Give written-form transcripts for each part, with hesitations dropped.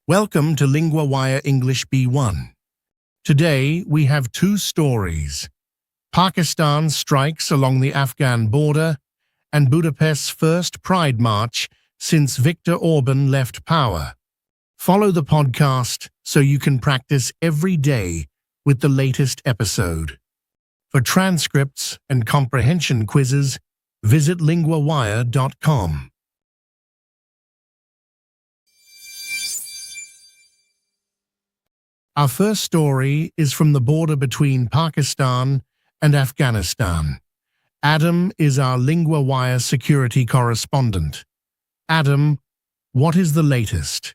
Welcome to LinguaWire English B1. Today we have two stories: Pakistan strikes along the Afghan border and Budapest's first Pride March since Viktor Orban left power. Follow the podcast so you can practice every day with the latest episode. For transcripts and comprehension quizzes, visit LinguaWire.com. Our first story is from the border between Pakistan and Afghanistan. Adam is our LinguaWire security correspondent. Adam, what is the latest?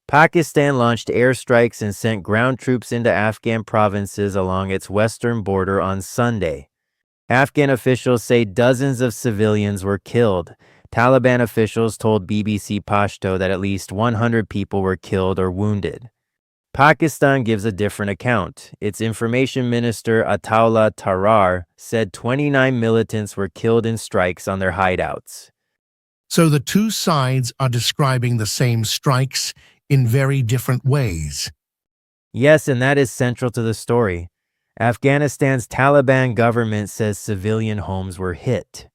Pakistan launched airstrikes and sent ground troops into Afghan provinces along its western border on Sunday. Afghan officials say dozens of civilians were killed. Taliban officials told BBC Pashto that at least 100 people were killed or wounded. Pakistan gives a different account. Its information minister Ataullah Tarar said 29 militants were killed in strikes on their hideouts. So the two sides are describing the same strikes in very different ways. Yes, and that is central to the story. Afghanistan's Taliban government says civilian homes were hit.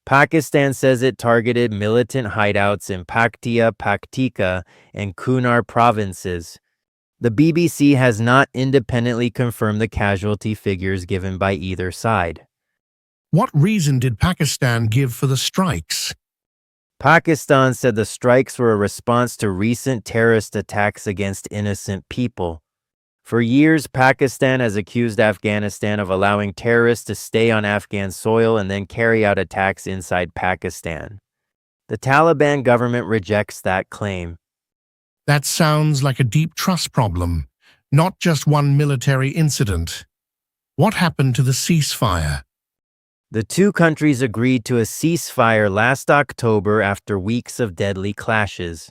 Pakistan says it targeted militant hideouts in Paktia, Paktika, and Kunar provinces. The BBC has not independently confirmed the casualty figures given by either side. What reason did Pakistan give for the strikes? Pakistan said the strikes were a response to recent terrorist attacks against innocent people. For years, Pakistan has accused Afghanistan of allowing terrorists to stay on Afghan soil and then carry out attacks inside Pakistan. The Taliban government rejects that claim. That sounds like a deep trust problem, not just one military incident. What happened to the ceasefire? The two countries agreed to a ceasefire last October after weeks of deadly clashes.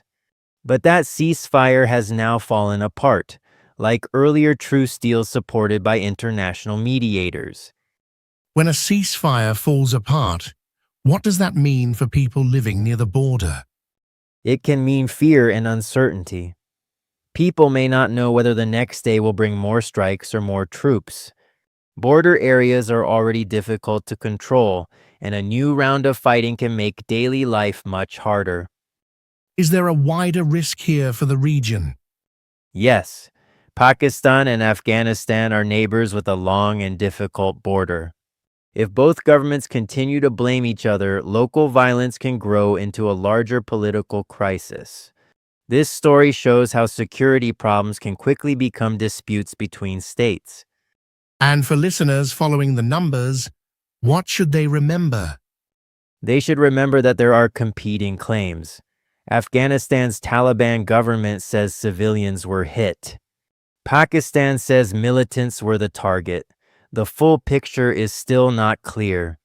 But that ceasefire has now fallen apart, like earlier truce deals supported by international mediators. When a ceasefire falls apart, what does that mean for people living near the border? It can mean fear and uncertainty. People may not know whether the next day will bring more strikes or more troops. Border areas are already difficult to control, and a new round of fighting can make daily life much harder. Is there a wider risk here for the region? Yes, Pakistan and Afghanistan are neighbors with a long and difficult border. If both governments continue to blame each other, local violence can grow into a larger political crisis. This story shows how security problems can quickly become disputes between states. And for listeners following the numbers, what should they remember? They should remember that there are competing claims. Afghanistan's Taliban government says civilians were hit. Pakistan says militants were the target. The full picture is still not clear.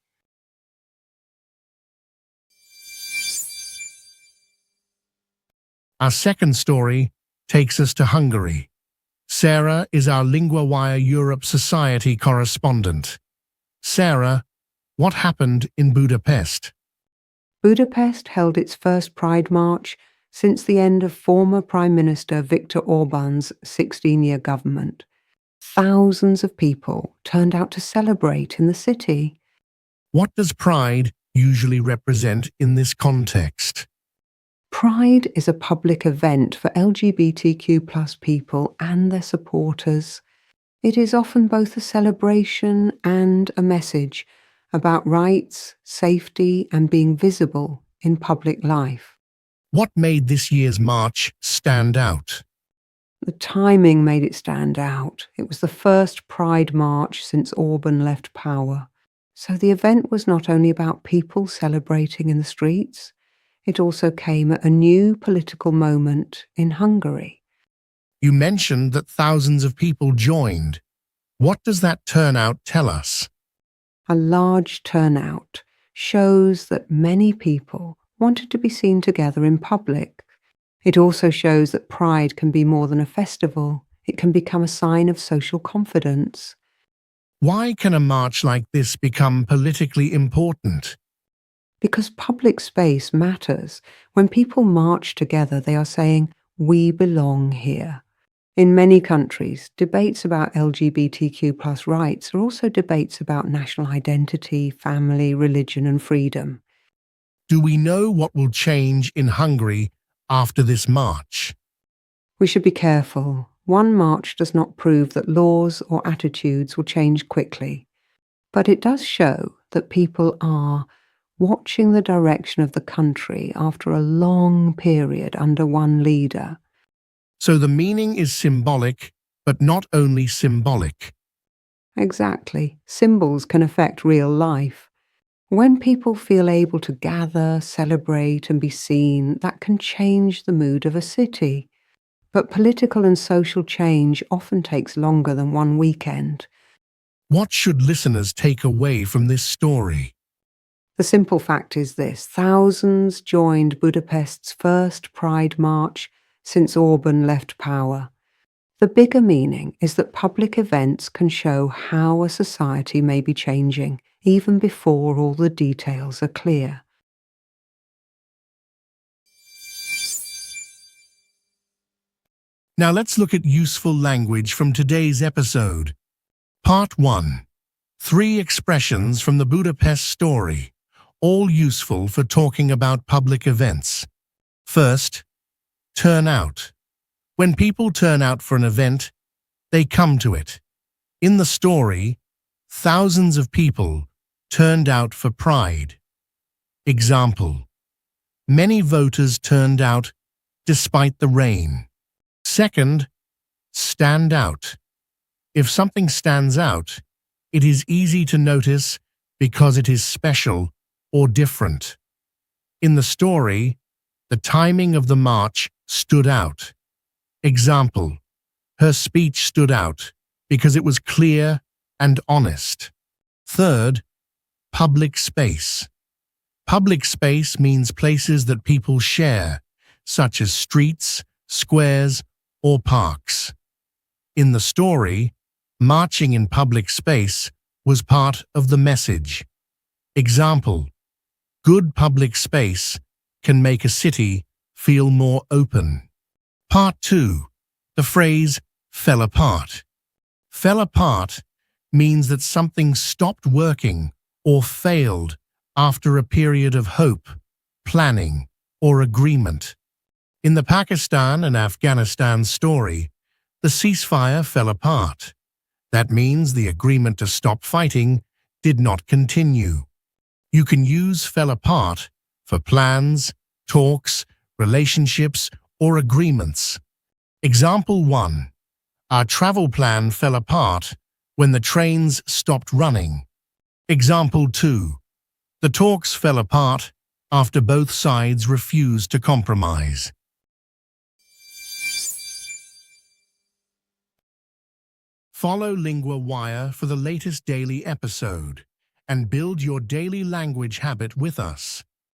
Our second story takes us to Hungary. Sarah is our LinguaWire Europe Society correspondent. Sarah, what happened in Budapest? Budapest held its first Pride March since the end of former Prime Minister Viktor Orban's 16-year government. Thousands of people turned out to celebrate in the city. What does Pride usually represent in this context? Pride is a public event for LGBTQ+ people and their supporters. It is often both a celebration and a message about rights, safety, and being visible in public life. What made this year's march stand out? The timing made it stand out. It was the first Pride March since Orban left power. So the event was not only about people celebrating in the streets, it also came at a new political moment in Hungary. You mentioned that thousands of people joined. What does that turnout tell us? A large turnout shows that many people wanted to be seen together in public. It also shows that Pride can be more than a festival. It can become a sign of social confidence. Why can a march like this become politically important? Because public space matters. When people march together, they are saying, "We belong here." In many countries, debates about LGBTQ plus rights are also debates about national identity, family, religion, and freedom. Do we know what will change in Hungary after this march? We should be careful. One march does not prove that laws or attitudes will change quickly, but it does show that people are watching the direction of the country after a long period under one leader. So the meaning is symbolic, but not only symbolic. Exactly. Symbols can affect real life. When people feel able to gather, celebrate, and be seen, that can change the mood of a city. But political and social change often takes longer than one weekend. What should listeners take away from this story? The simple fact is this: thousands joined Budapest's first Pride March since Orban left power. The bigger meaning is that public events can show how a society may be changing, even before all the details are clear. Now let's look at useful language from today's episode. Part 1. 3 expressions from the Budapest story, all useful for talking about public events. First, turn out. When people turn out for an event, they come to it. In the story, thousands of people turned out for Pride. Example: many voters turned out despite the rain. Second, stand out. If something stands out, it is easy to notice because it is special or different. In the story, the timing of the march stood out. Example: her speech stood out because it was clear and honest. Third, public space. Public space means places that people share, such as streets, squares, or parks. In the story, marching in public space was part of the message. Example: good public space can make a city feel more open. Part 2. The phrase fell apart. Fell apart means that something stopped working or failed after a period of hope, planning, or agreement. In the Pakistan and Afghanistan story, the ceasefire fell apart. That means the agreement to stop fighting did not continue. You can use fell apart for plans, talks, relationships, or agreements. Example 1. Our travel plan fell apart when the trains stopped running. Example 2. The talks fell apart after both sides refused to compromise. Follow LinguaWire for the latest daily episode and build your daily language habit with us.